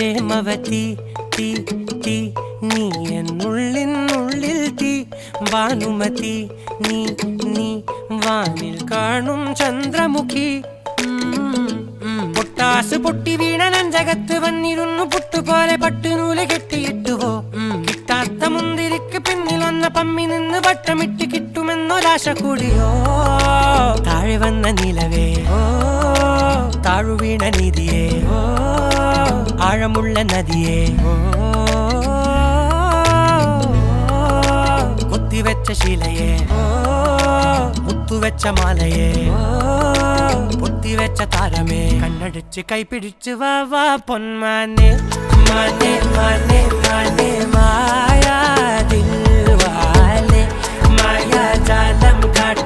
പ്രേമവതി തീ തീ നീ എന്നുള്ളിൽ തീ ഭാനുമതി നീ നീ വാനിൽ കാണും ചന്ദ്രമുഖി പൊട്ടാസ് പൊട്ടി വീണ നെഞ്ചകത്ത് വന്നിരുന്നു പുട്ടുപോലെ പട്ടുനൂല് കെട്ടിയിട്ടുവോ കിട്ടാത്ത മുന്തിരിക്ക് പിന്നിൽ വന്ന പമ്മി നിന്ന് വട്ടമിട്ട് കിട്ടുമെന്നൊരാശ കൂടിയോ താഴെ വന്ന നിലവേ താഴു വീണ നിധിയേ ആഴമുള്ള നദിയേ കൊത്തിവെച്ച ശിലയേ മുത്തുവെച്ച മാലയേ പൊത്തിവെച്ച താരമേ കണ്ണടിച്ച് കൈപിടിച്ച് വാ വാ പൊന്മാനെ മാനെ മാനെ മാനെ മായാ ദിൽവാലെ മായാ ജാലം കാട്ടി